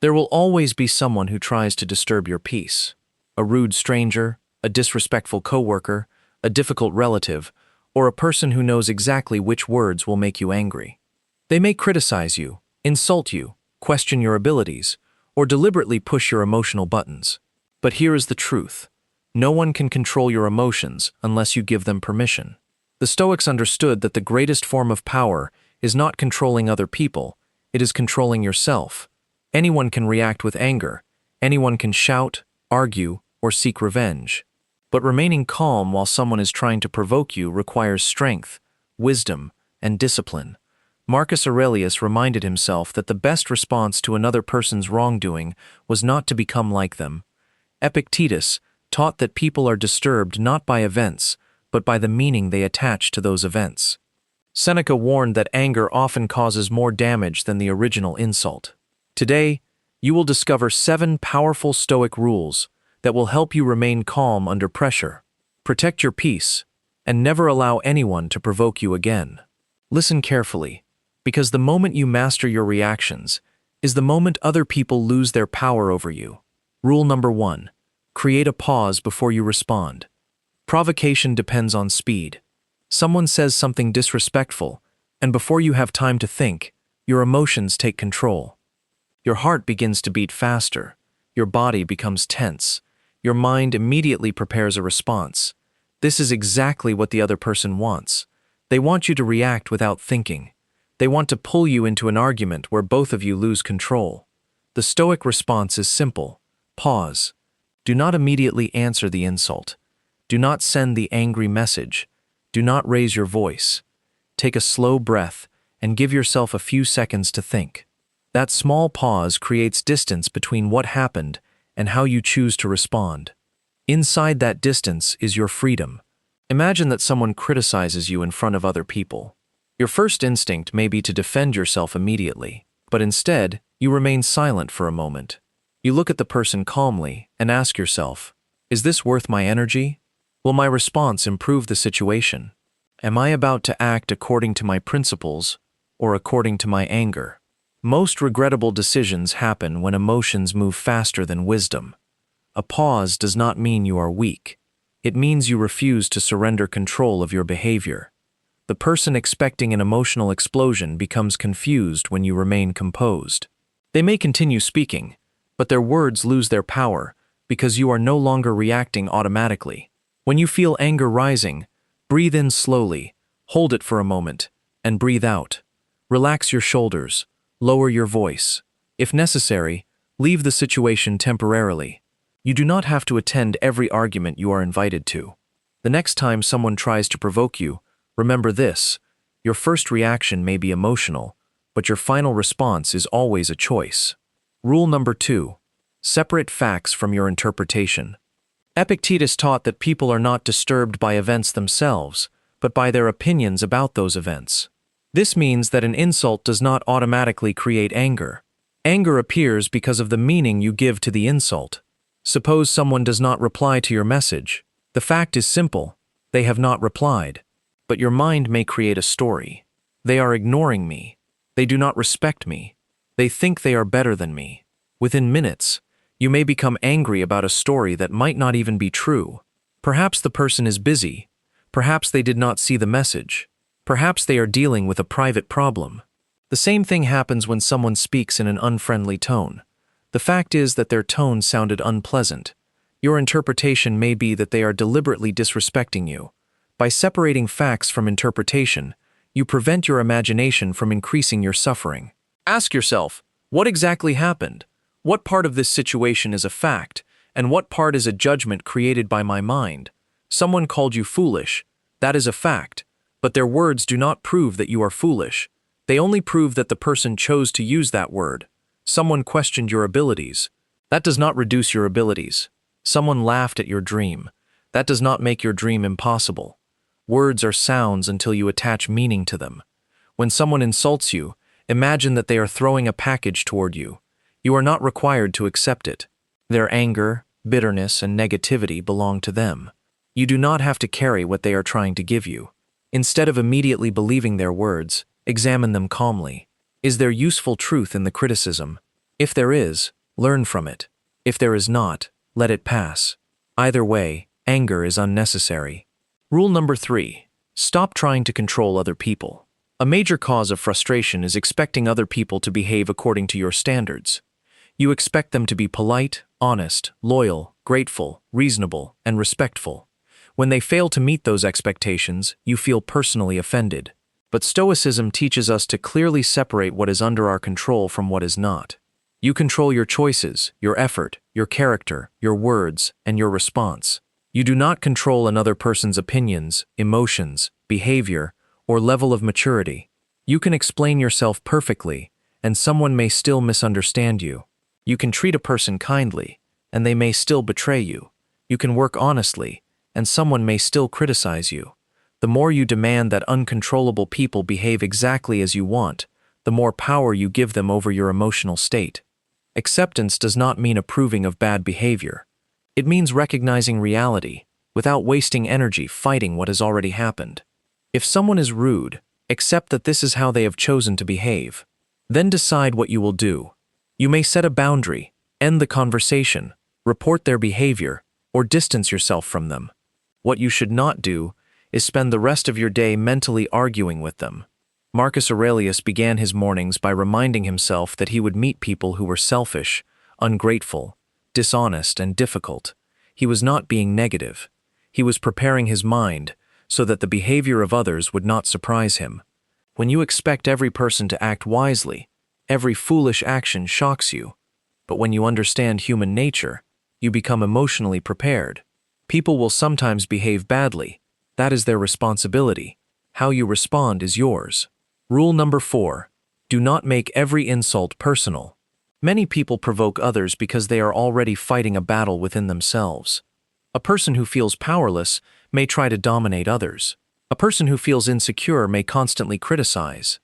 There will always be someone who tries to disturb your peace. A rude stranger, a disrespectful coworker, a difficult relative, or a person who knows exactly which words will make you angry. They may criticize you, insult you, question your abilities, or deliberately push your emotional buttons. But here is the truth. No one can control your emotions unless you give them permission. The Stoics understood that the greatest form of power is not controlling other people, it is controlling yourself. Anyone can react with anger, anyone can shout, argue, or seek revenge. But remaining calm while someone is trying to provoke you requires strength, wisdom, and discipline. Marcus Aurelius reminded himself that the best response to another person's wrongdoing was not to become like them. Epictetus taught that people are disturbed not by events, but by the meaning they attach to those events. Seneca warned that anger often causes more damage than the original insult. Today, you will discover 7 powerful Stoic rules that will help you remain calm under pressure. Protect your peace, and never allow anyone to provoke you again. Listen carefully, because the moment you master your reactions is the moment other people lose their power over you. Rule number 1. Create a pause before you respond. Provocation depends on speed. Someone says something disrespectful, and before you have time to think, your emotions take control. Your heart begins to beat faster, your body becomes tense, your mind immediately prepares a response. This is exactly what the other person wants. They want you to react without thinking. They want to pull you into an argument where both of you lose control. The Stoic response is simple. Pause. Do not immediately answer the insult. Do not send the angry message. Do not raise your voice. Take a slow breath and give yourself a few seconds to think. That small pause creates distance between what happened and how you choose to respond. Inside that distance is your freedom. Imagine that someone criticizes you in front of other people. Your first instinct may be to defend yourself immediately, but instead, you remain silent for a moment. You look at the person calmly and ask yourself, is this worth my energy? Will my response improve the situation? Am I about to act according to my principles or according to my anger? Most regrettable decisions happen when emotions move faster than wisdom. A pause does not mean you are weak. It means you refuse to surrender control of your behavior. The person expecting an emotional explosion becomes confused when you remain composed. They may continue speaking, but their words lose their power because you are no longer reacting automatically. When you feel anger rising, breathe in slowly, hold it for a moment, and breathe out. Relax your shoulders. Lower your voice. If necessary, leave the situation temporarily. You do not have to attend every argument you are invited to. The next time someone tries to provoke you, remember this: your first reaction may be emotional, but your final response is always a choice. Rule number 2. Separate facts from your interpretation. Epictetus taught that people are not disturbed by events themselves, but by their opinions about those events. This means that an insult does not automatically create anger. Anger appears because of the meaning you give to the insult. Suppose someone does not reply to your message. The fact is simple: they have not replied. But your mind may create a story. They are ignoring me. They do not respect me. They think they are better than me. Within minutes, you may become angry about a story that might not even be true. Perhaps the person is busy. Perhaps they did not see the message. Perhaps they are dealing with a private problem. The same thing happens when someone speaks in an unfriendly tone. The fact is that their tone sounded unpleasant. Your interpretation may be that they are deliberately disrespecting you. By separating facts from interpretation, you prevent your imagination from increasing your suffering. Ask yourself, what exactly happened? What part of this situation is a fact, and what part is a judgment created by my mind? Someone called you foolish. That is a fact. But their words do not prove that you are foolish. They only prove that the person chose to use that word. Someone questioned your abilities. That does not reduce your abilities. Someone laughed at your dream. That does not make your dream impossible. Words are sounds until you attach meaning to them. When someone insults you, imagine that they are throwing a package toward you. You are not required to accept it. Their anger, bitterness, and negativity belong to them. You do not have to carry what they are trying to give you. Instead of immediately believing their words, examine them calmly. Is there useful truth in the criticism? If there is, learn from it. If there is not, let it pass. Either way, anger is unnecessary. Rule number 3. Stop trying to control other people. A major cause of frustration is expecting other people to behave according to your standards. You expect them to be polite, honest, loyal, grateful, reasonable, and respectful. When they fail to meet those expectations, you feel personally offended. But Stoicism teaches us to clearly separate what is under our control from what is not. You control your choices, your effort, your character, your words, and your response. You do not control another person's opinions, emotions, behavior, or level of maturity. You can explain yourself perfectly, and someone may still misunderstand you. You can treat a person kindly, and they may still betray you. You can work honestly, and someone may still criticize you. The more you demand that uncontrollable people behave exactly as you want, the more power you give them over your emotional state. Acceptance does not mean approving of bad behavior. It means recognizing reality, without wasting energy fighting what has already happened. If someone is rude, accept that this is how they have chosen to behave. Then decide what you will do. You may set a boundary, end the conversation, report their behavior, or distance yourself from them. What you should not do is spend the rest of your day mentally arguing with them. Marcus Aurelius began his mornings by reminding himself that he would meet people who were selfish, ungrateful, dishonest, and difficult. He was not being negative. He was preparing his mind so that the behavior of others would not surprise him. When you expect every person to act wisely, every foolish action shocks you. But when you understand human nature, you become emotionally prepared. People will sometimes behave badly. That is their responsibility. How you respond is yours. Rule number 4. Do not make every insult personal. Many people provoke others because they are already fighting a battle within themselves. A person who feels powerless may try to dominate others. A person who feels insecure may constantly criticize.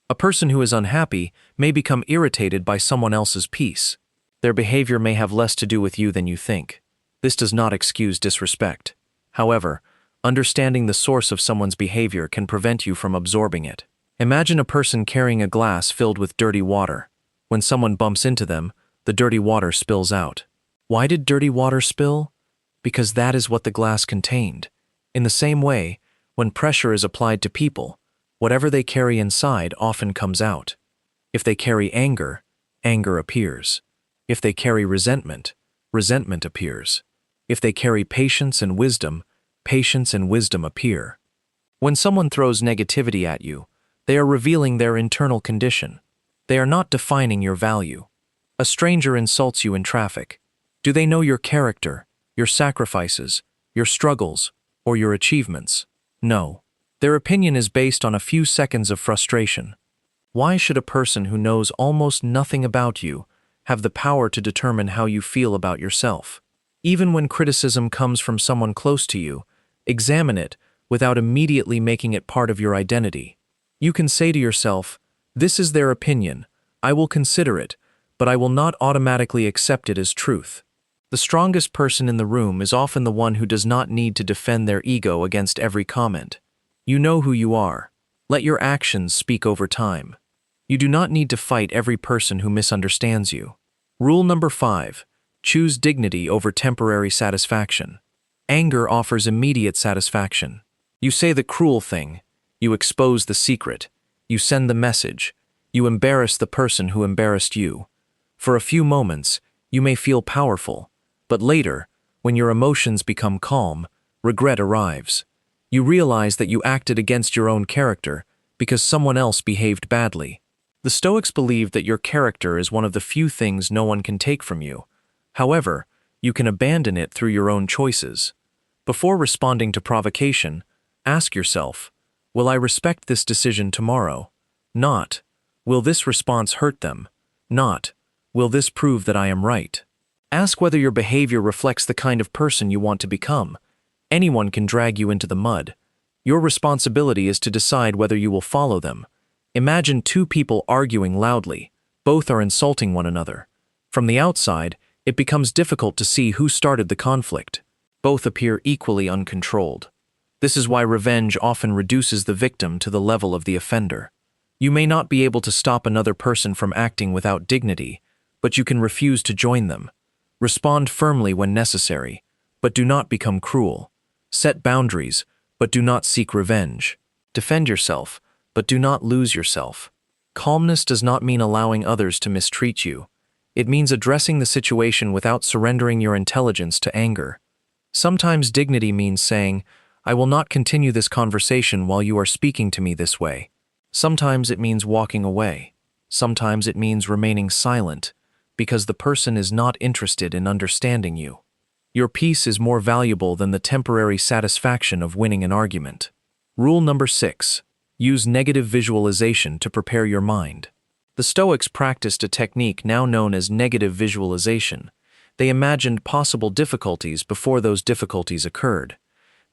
A person who is unhappy may become irritated by someone else's peace. Their behavior may have less to do with you than you think. This does not excuse disrespect. However, understanding the source of someone's behavior can prevent you from absorbing it. Imagine a person carrying a glass filled with dirty water. When someone bumps into them, the dirty water spills out. Why did dirty water spill? Because that is what the glass contained. In the same way, when pressure is applied to people, whatever they carry inside often comes out. If they carry anger, anger appears. If they carry resentment, resentment appears. If they carry patience and wisdom appear. When someone throws negativity at you, they are revealing their internal condition. They are not defining your value. A stranger insults you in traffic. Do they know your character, your sacrifices, your struggles, or your achievements? No. Their opinion is based on a few seconds of frustration. Why should a person who knows almost nothing about you have the power to determine how you feel about yourself? Even when criticism comes from someone close to you, examine it without immediately making it part of your identity. You can say to yourself, "This is their opinion. I will consider it, but I will not automatically accept it as truth." The strongest person in the room is often the one who does not need to defend their ego against every comment. You know who you are. Let your actions speak over time. You do not need to fight every person who misunderstands you. Rule number 5. Choose dignity over temporary satisfaction. Anger offers immediate satisfaction. You say the cruel thing. You expose the secret. You send the message. You embarrass the person who embarrassed you. For a few moments, you may feel powerful, but later, when your emotions become calm, regret arrives. You realize that you acted against your own character because someone else behaved badly. The Stoics believed that your character is one of the few things no one can take from you. However, you can abandon it through your own choices. Before responding to provocation, ask yourself, will I respect this decision tomorrow? Not, will this response hurt them? Not, will this prove that I am right? Ask whether your behavior reflects the kind of person you want to become. Anyone can drag you into the mud. Your responsibility is to decide whether you will follow them. Imagine two people arguing loudly. Both are insulting one another. From the outside, it becomes difficult to see who started the conflict. Both appear equally uncontrolled. This is why revenge often reduces the victim to the level of the offender. You may not be able to stop another person from acting without dignity, but you can refuse to join them. Respond firmly when necessary, but do not become cruel. Set boundaries, but do not seek revenge. Defend yourself, but do not lose yourself. Calmness does not mean allowing others to mistreat you. It means addressing the situation without surrendering your intelligence to anger. Sometimes dignity means saying, "I will not continue this conversation while you are speaking to me this way." Sometimes it means walking away. Sometimes it means remaining silent, because the person is not interested in understanding you. Your peace is more valuable than the temporary satisfaction of winning an argument. Rule number 6. Use negative visualization to prepare your mind. The Stoics practiced a technique now known as negative visualization. They imagined possible difficulties before those difficulties occurred.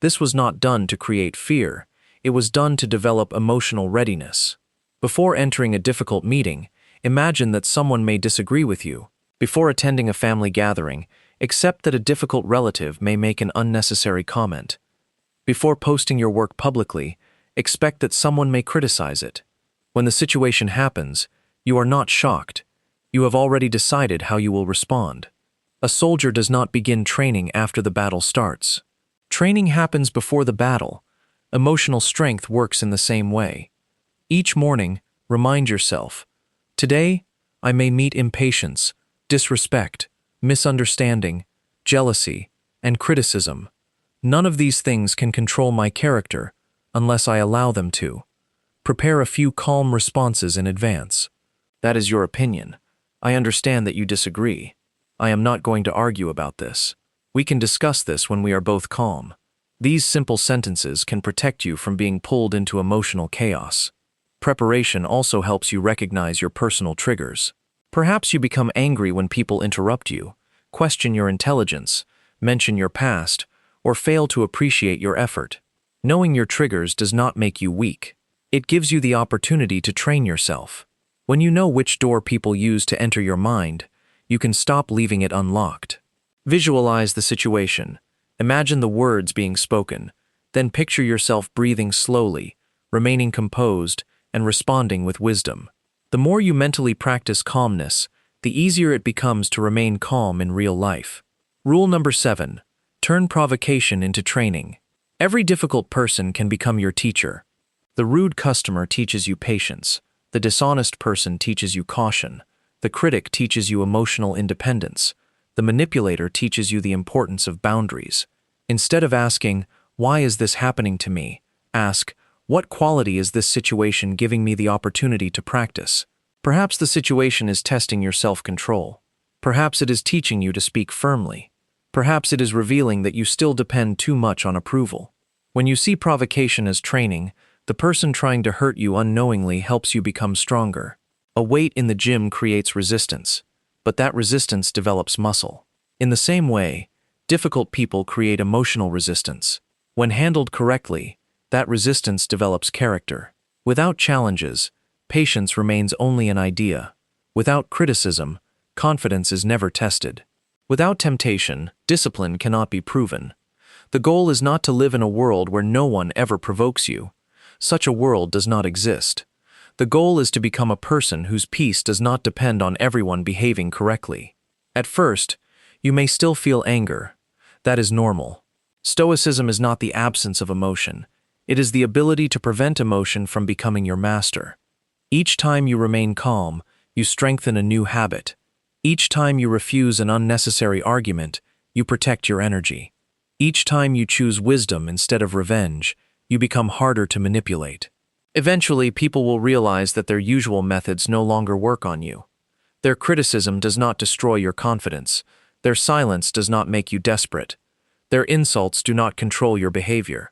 This was not done to create fear. It was done to develop emotional readiness. Before entering a difficult meeting, imagine that someone may disagree with you. Before attending a family gathering, accept that a difficult relative may make an unnecessary comment. Before posting your work publicly, expect that someone may criticize it. When the situation happens, you are not shocked. You have already decided how you will respond. A soldier does not begin training after the battle starts. Training happens before the battle. Emotional strength works in the same way. Each morning, remind yourself, "Today, I may meet impatience, disrespect, misunderstanding, jealousy, and criticism. None of these things can control my character unless I allow them to." Prepare a few calm responses in advance. "That is your opinion. I understand that you disagree. I am not going to argue about this. We can discuss this when we are both calm." These simple sentences can protect you from being pulled into emotional chaos. Preparation also helps you recognize your personal triggers. Perhaps you become angry when people interrupt you, question your intelligence, mention your past, or fail to appreciate your effort. Knowing your triggers does not make you weak. It gives you the opportunity to train yourself. When you know which door people use to enter your mind, you can stop leaving it unlocked. Visualize the situation. Imagine the words being spoken. Then picture yourself breathing slowly, remaining composed, and responding with wisdom. The more you mentally practice calmness, the easier it becomes to remain calm in real life. Rule number 7. Turn provocation into training. Every difficult person can become your teacher. The rude customer teaches you patience. The dishonest person teaches you caution. The critic teaches you emotional independence. The manipulator teaches you the importance of boundaries. Instead of asking, "Why is this happening to me?" ask, "What quality is this situation giving me the opportunity to practice?" Perhaps the situation is testing your self-control. Perhaps it is teaching you to speak firmly. Perhaps it is revealing that you still depend too much on approval. When you see provocation as training, the person trying to hurt you unknowingly helps you become stronger. A weight in the gym creates resistance, but that resistance develops muscle. In the same way, difficult people create emotional resistance. When handled correctly, that resistance develops character. Without challenges, patience remains only an idea. Without criticism, confidence is never tested. Without temptation, discipline cannot be proven. The goal is not to live in a world where no one ever provokes you. Such a world does not exist. The goal is to become a person whose peace does not depend on everyone behaving correctly. At first, you may still feel anger. That is normal. Stoicism is not the absence of emotion. It is the ability to prevent emotion from becoming your master. Each time you remain calm, you strengthen a new habit. Each time you refuse an unnecessary argument, you protect your energy. Each time you choose wisdom instead of revenge, you become harder to manipulate. Eventually, people will realize that their usual methods no longer work on you. Their criticism does not destroy your confidence. Their silence does not make you desperate. Their insults do not control your behavior.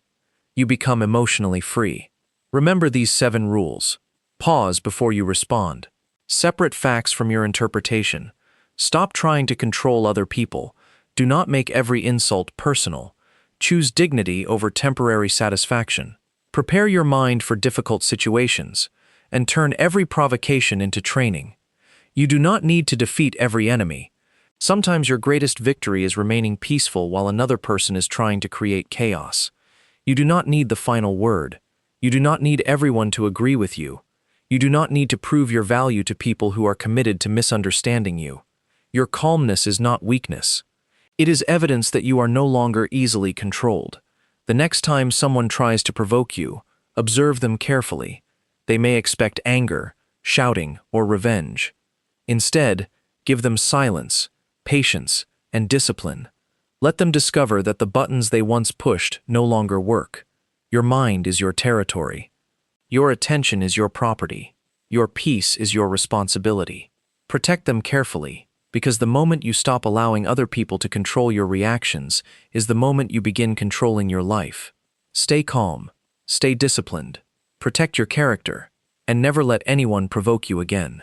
You become emotionally free. Remember these 7 rules. Pause before you respond. Separate facts from your interpretation. Stop trying to control other people. Do not make every insult personal. Choose dignity over temporary satisfaction. Prepare your mind for difficult situations, and turn every provocation into training. You do not need to defeat every enemy. Sometimes your greatest victory is remaining peaceful while another person is trying to create chaos. You do not need the final word. You do not need everyone to agree with you. You do not need to prove your value to people who are committed to misunderstanding you. Your calmness is not weakness. It is evidence that you are no longer easily controlled. The next time someone tries to provoke you, observe them carefully. They may expect anger, shouting, or revenge. Instead, give them silence, patience, and discipline. Let them discover that the buttons they once pushed no longer work. Your mind is your territory. Your attention is your property. Your peace is your responsibility. Protect them carefully, because the moment you stop allowing other people to control your reactions is the moment you begin controlling your life. Stay calm, stay disciplined, protect your character, and never let anyone provoke you again.